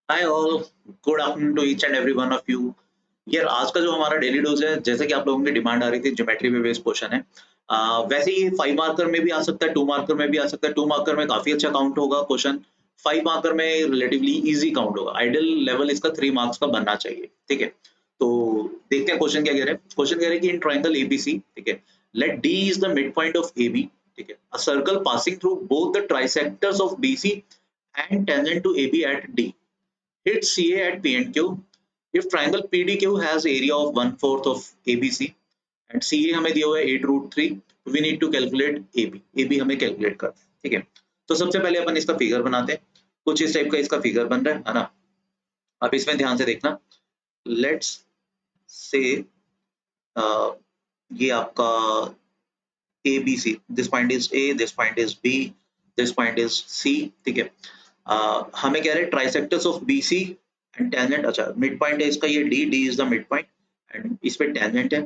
Hi all, good afternoon to each and every one of you. यार आज का जो हमारा डेली डोज है, जैसे कि आप लोगों की डिमांड आ रही थी, ज्योमेट्री पे बेस्ड क्वेश्चन है। वैसे ये 5 मार्कर में भी आ सकता है, 2 मार्कर में भी आ सकता है। 2 मार्कर में काफी अच्छा काउंट होगा क्वेश्चन, 5 मार्कर में रिलेटिवली इजी काउंट होगा। आइडियल लेवल इसका 3 मार्क्स का बनना चाहिए। ठीक है, तो देखते हैं क्वेश्चन क्या कह रहे हैं। क्वेश्चन कह रहे हैं कि इन ट्राइंगल एबीसी, ठीक है, let D is the mid point of AB. ठीक है, a circle passing through both the trisectors of BC and tangent to AB at D, hit CA at P and Q. If triangle PDQ has area of 1/4 of ABC and CA हमें दिया हुआ है 8√3, we need to calculate AB. AB हमें calculate करना है, ठीक है। तो सबसे पहले अपन इसका फिगर बनाते हैं। कुछ इस टाइप का इसका फिगर बन रहा है ना। आप इसमें ध्यान से देखना। लेट्स से ये आपका ABC, this point is A, this point is B, this point is C, ठीक है। हमें कह रहे हैं ट्राइसेक्टर्स ऑफ BC एंड टेंजेंट। अच्छा, मिड पॉइंट है इसका ये D is the mid point and इस पे टेंजेंट है।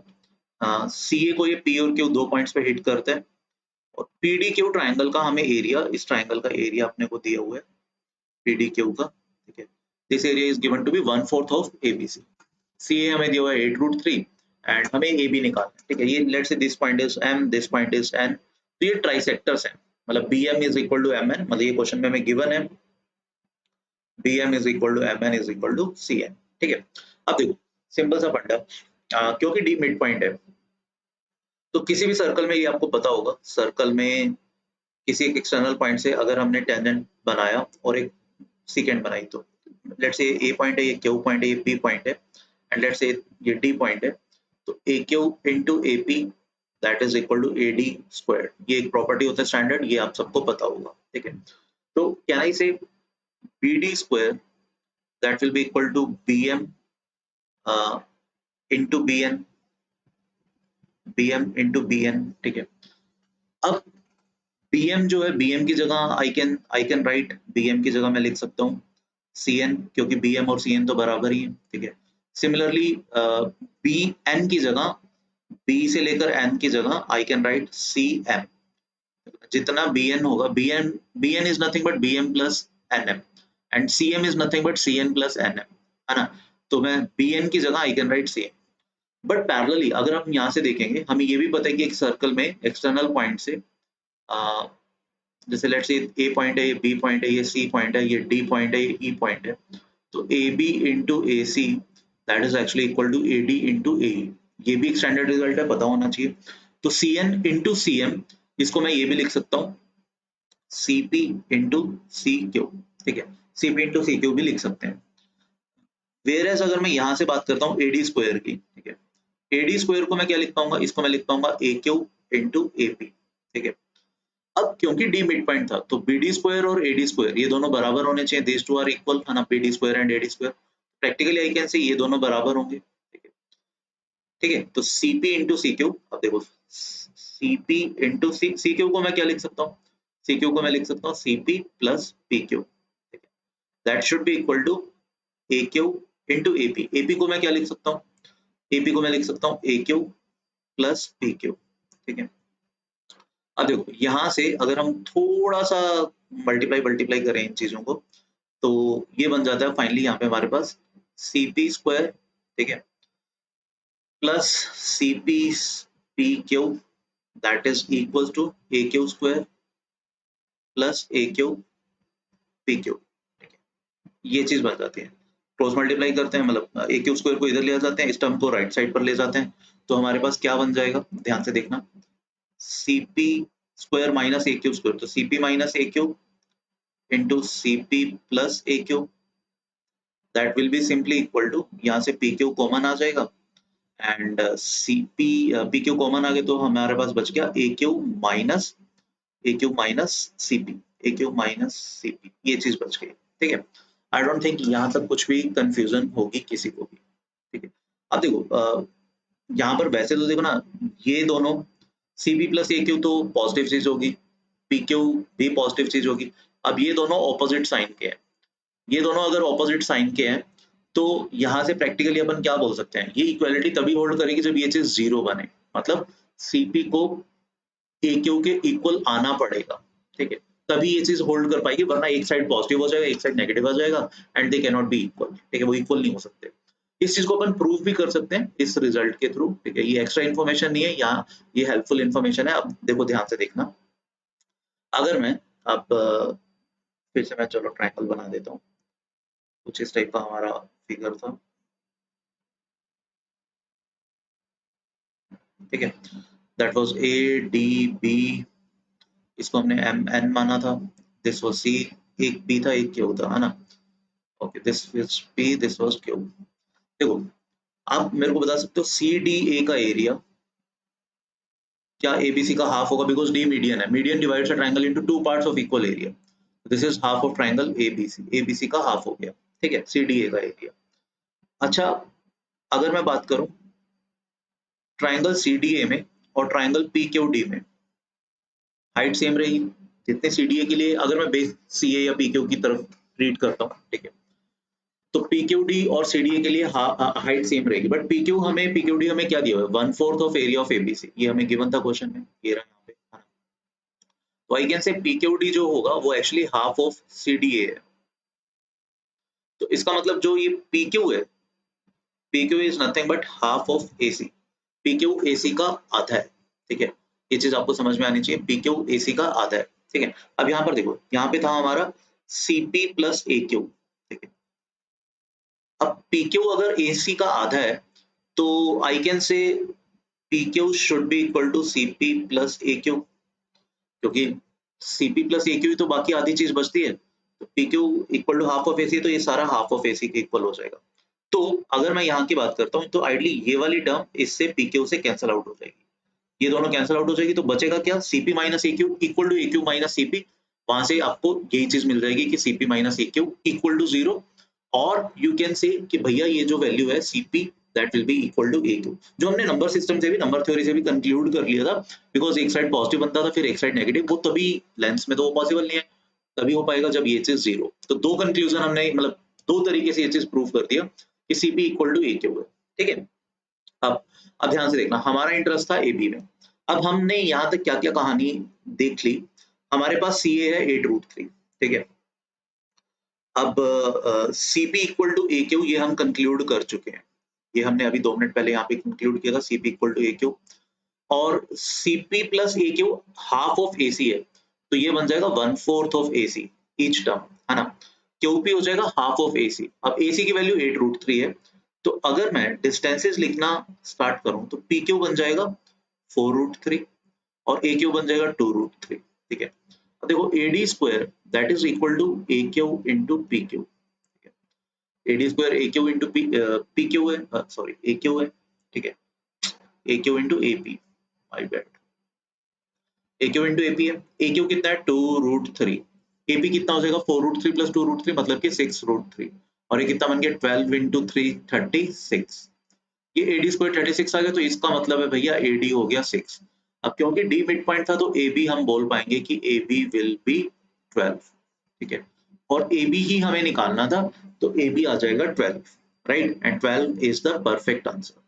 CA को ये P और Q दो पॉइंट्स पे हिट करता है और PDQ ट्राइंगल का हमें एरिया, इस ट्राइंगल का एरिया अपने को दिया हुआ है PDQ का, ठीक है। This area is given to be 1/4 of ABC। CA हमें दिया हुआ है 8√3 एंड हमें AB निकालना है, ठीक है। ये let's say this point is M, this point is N, तो ये ट्राइसेक्टर्स हैं। मतलब BM is equal to MN, मतलब ये क्वेश्चन में हमें गिवन है BM is equal to MN is equal to CN, ठीक है। अब देखो सिंपल सा फंडा, क्योंकि D मिड पॉइंट है तो किसी भी सर्कल में ये आपको पता होगा, सर्कल में किसी एक एक्सटर्नल पॉइंट से अगर हमने टेंजेंट बनाया और एक सेकेंड बनाई, तो लेट्स से A पॉइंट है, ये Q पॉइंट है, ये P पॉइंट है एंड लेट्स से ये D पॉइंट है, तो AQ into AP that is equal to AD square. ये एक प्रॉपर्टी होता है स्टैंडर्ड, ये आप सबको पता होगा, ठीक है। तो कैन आई से BD square that will be equal to BM into into BN, ठीक है। अब BM जो है, BM की जगह आई कैन राइट, BM की जगह मैं लिख सकता हूँ CN, क्योंकि BM और CN तो बराबर ही है, ठीक है। सिमिलरली BN की जगह, B से लेकर N की जगह आई कैन राइट CM। जितना BN होगा, BN is nothing but BM plus NM and CM is nothing but CN plus NM, है ना। तो मैं BN की जगह I can write CM। But parallelly अगर हम यहाँ से देखेंगे, हमें ये भी पता है कि एक सर्कल में एक्सटर्नल पॉइंट से जैसे लेट्स से A पॉइंट है, ये B पॉइंट है, ये C पॉइंट है, ये D पॉइंट है, ये E पॉइंट है, तो AB into AC that is actually equal to AD into AE। ये भी एक स्टैंडर्ड रिजल्ट है, पता होना चाहिए। तो CN into CM, इसको मैं ये भी लिख सकता हूँ CP into CQ, ठीक है। CP into CQ भी लिख सकते हैं। वेयरएज अगर मैं यहाँ से बात करता हूँ AD स्क्वायर की, ठीक है, AD स्क्वायर को मैं क्या लिख पाऊंगा, इसको मैं लिख पाऊंगा AQ into AP, ठीक है। अब क्योंकि D मिड पॉइंट था तो BD स्क्वायर और AD स्क्वायर ये दोनों बराबर होने चाहिए, दिस टू आर इक्वल, है ना, BD square and AD square. Practically I can से ये दोनों बराबर होंगे, ठीक है, ठीक है। तो CP into CQ, अब देखो CP into CQ को मैं क्या लिख सकता हूँ, CQ को मैं लिख सकता हूँ CP plus PQ, ठीक है। That should be equal to AQ into AP। AP को मैं क्या लिख सकता हूँ, AP को मैं लिख सकता हूँ AQ प्लस PQ, ठीक है। अब देखो यहाँ से अगर हम थोड़ा सा मल्टीप्लाई मल्टीप्लाई करें इन चीजों को, तो ये बन जाता है फाइनली यहाँ पे हमारे पास CP स्क्वायर, ठीक है, plus CP PQ that is equal to AQ square plus AQ PQ, ठीक है। ये चीज बन जाती है। क्रॉस मल्टीप्लाई करते हैं, मतलब AQ स्क्वायर को इधर ले जाते हैं, इस टर्म को राइट साइड पर ले जाते हैं, तो हमारे पास क्या बन जाएगा, ध्यान से देखना, CP square minus AQ square, तो CP minus AQ into CP plus AQ that will be simply equal to, यहाँ से PQ कॉमन आ जाएगा एंड CP PQ कॉमन आ गए तो हमारे पास बच गया AQ minus CP, AQ minus CP, ये चीज बच गई, ठीक है। आई डोंट थिंक यहाँ तक कुछ भी कंफ्यूजन होगी किसी को भी, ठीक है। अब देखो यहाँ पर वैसे तो देखो ना, ये दोनों CP प्लस AQ तो पॉजिटिव चीज होगी, PQ भी पॉजिटिव चीज होगी। अब ये दोनों ऑपोजिट साइन के हैं, ये दोनों अगर ऑपोजिट साइन के हैं तो यहाँ से प्रैक्टिकली अपन क्या बोल सकते हैं, ये इक्वालिटी तभी होल्ड करेगी जब ये चीज जीरो बने, मतलब CP को AQ के इक्वल आना पड़ेगा, ठीक है। तभी ये चीज होल्ड कर पाएगी, वरना एक साइड पॉजिटिव हो जाएगा, एक साइड नेगेटिव आ जाएगा, and they can not be equal. ठीक है, वो इक्वल नहीं हो सकते। इस चीज को अपन प्रूव भी कर सकते हैं इस रिजल्ट के थ्रू। ठीक है, ये एक्स्ट्रा इन्फॉर्मेशन नहीं है, यहाँ ये हेल्पफुल इन्फॉर्मेशन है। अब देखो ध्यान से देखना, अगर मैं अब फिर से मैं चलो ट्रायंगल बना देता हूँ, कुछ इस टाइप का हमारा फिगर था। ठीक है, that was A D B, इसको हमने एम एन माना था, दिस वाज सी, एक बी था एक क्यू था, है ना। Okay, this was P, this was Q. देखो, आप मेरे को बता सकते हो सी डी ए का एरिया क्या एबीसी का हाफ होगा, बिकॉज डी मीडियन है, median divides a triangle into two parts of equal area, this is half of triangle ABC, ABC का हाफ हो गया। ठीक है, सी डी ए का एरिया। अच्छा, अगर मैं बात करूं ट्रायंगल सी डी ए में और ट्रायंगल पी क्यू डी में, हाइट सेम रहेगी। जितने सी डी ए के लिए अगर मैं बेस सी ए या पी क्यू की तरफ रीड करता हूँ, ठीक है, तो पी क्यू डी और सी डी ए के लिए हाइट सेम रहेगी, बट पी क्यू डी हमें क्या दिया हुआ है, 1/4 ऑफ एरिया ऑफ एबीसी, ये हमें गिवन था क्वेश्चन में, ये रहा यहाँ पे, है ना। तो I can say P Q D जो होगा वो actually half of C D A है। तो इसका मतलब जो ये पी क्यू है, P Q is nothing but half of A C, P Q A C का आधा है। ठीक है, ये चीज आपको समझ में आनी चाहिए, पी क्यू ए सी का आधा है। ठीक है, अब यहाँ पर देखो, यहाँ पे था हमारा सी पी प्लस ए क्यू। ठीक है, अब पी क्यू अगर ए सी का आधा है, तो I can say P Q should be equal to C P plus A Q, क्योंकि C P plus A Q ही तो बाकी आधी चीज बचती है। तो P Q equal to half of A C, तो ये सारा हाफ ऑफ ए सी के इक्वल हो जाएगा। तो अगर मैं यहाँ की बात करता हूँ, तो आइडली ये वाली टर्म इससे पी क्यू से कैंसिल आउट हो जाएगी, ये दोनों कैंसिल आउट हो जाएगी, तो बचेगा क्या, CP minus A Q equal to A Q minus CP. वहां से आपको यही चीज मिल जाएगी कि CP minus A Q equal to 0, और यू कैन से कि भैया ये जो वैल्यू है CP that will be equal to A Q, जो हमने नंबर सिस्टम से भी, नंबर थ्योरी से भी कंक्लूड कर लिया था, बिकॉज एक साइड पॉजिटिव बनता था फिर एक साइड नेगेटिव, वो तभी लेंस में तो वो पॉसिबल नहीं है, तभी हो पाएगा जब ये चीज 0। तो दो कंक्लूजन हमने, मतलब दो तरीके से ये चीज प्रूव कर दिया कि CP equal to A Q है। ठीक है, अब ध्यान से देखना, हमारा इंटरेस्ट था एबी में। अब हमने यहाँ तक क्या क्या कहानी देख ली, हमारे पास सी ए है 8√3। ठीक है, अब CP equal to A Q ये हम कंक्लूड कर चुके हैं, ये हमने अभी 2 मिनट पहले यहाँ पे कंक्लूड किया था, CP equal to A Q, और CP plus A Q half of A C है, तो ये बन जाएगा 1/4 of A C each term, है ना। क्यूपी हो जाएगा हाफ ऑफ ए सी, अब ए सी की वैल्यू 8√3 है, तो अगर मैं डिस्टेंसेस लिखना स्टार्ट करूं, तो पी क्यू बन जाएगा 4√3 और ए क्यू बन जाएगा 2√3। ठीक है, अब देखो A D square that is equal to A Q into P Q, A D square A Q into P Q है, सॉरी ए क्यू है। ठीक है, A Q into A P, my bad, A Q into A P है, A Q कितना है 2√3, A P कितना हो जाएगा 4√3 प्लस 2√3 मतलब कि 6√3, और ये कितना बन गया 12 इंटू 3 36, ये ए डी स्क्वायर 36 आ गया, तो इसका मतलब है भैया ए डी हो गया 6। अब क्योंकि डी मिड पॉइंट था, तो ए बी हम बोल पाएंगे कि ए बी विल बी 12। ठीक है, और ए बी ही हमें निकालना था, तो ए बी आ जाएगा 12, right, and 12 is the perfect answer.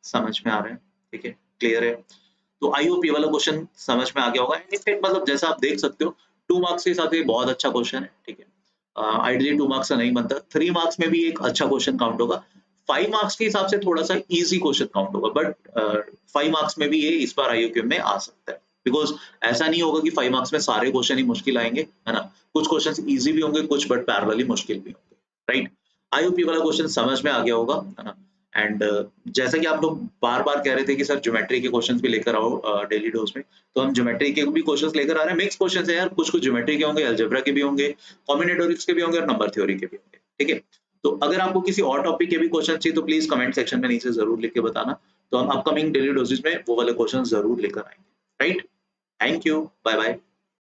समझ में आ रहा है? ठीक है, क्लियर है? तो आई होप ये वाला क्वेश्चन समझ में आ गया होगा। इनफैक्ट मतलब जैसा आप देख सकते हो 2 मार्क्स के हिसाब से बहुत अच्छा क्वेश्चन है। ठीक है, आइडियली 2 मार्क्स का नहीं बनता, 3 मार्क्स में भी एक अच्छा क्वेश्चन काउंट होगा, 5 मार्क्स के हिसाब से थोड़ा सा इजी क्वेश्चन काउंट होगा, बट 5 मार्क्स में भी ये इस बार आईओक्यू में आ सकता है, बिकॉज ऐसा नहीं होगा कि 5 मार्क्स में सारे क्वेश्चन ही मुश्किल आएंगे, है ना। कुछ क्वेश्चन इजी भी होंगे, कुछ बट पैरेलली मुश्किल भी होंगे, राइट। आई होप ये वाला क्वेश्चन समझ में आ गया होगा, है ना। एंड जैसा कि आप लोग बार बार कह रहे थे कि सर ज्योमेट्री के क्वेश्चंस भी लेकर आओ डेली डोज में, तो हम ज्योमेट्री के भी क्वेश्चंस लेकर आ रहे हैं। मिक्स क्वेश्चंस है यार, कुछ कुछ ज्योमेट्री के होंगे, अलजेब्रा के भी होंगे, कॉम्बिनेटोरिक्स के भी होंगे और नंबर थ्योरी के भी होंगे। ठीक है, तो अगर आपको किसी और टॉपिक के भी क्वेश्चन चाहिए तो प्लीज कमेंट सेक्शन में नीचे जरूर लिख के बताना, तो हम अपकमिंग डेली डोजेस में वो वाले क्वेश्चन जरूर लेकर आएंगे, right. Thank you, bye bye.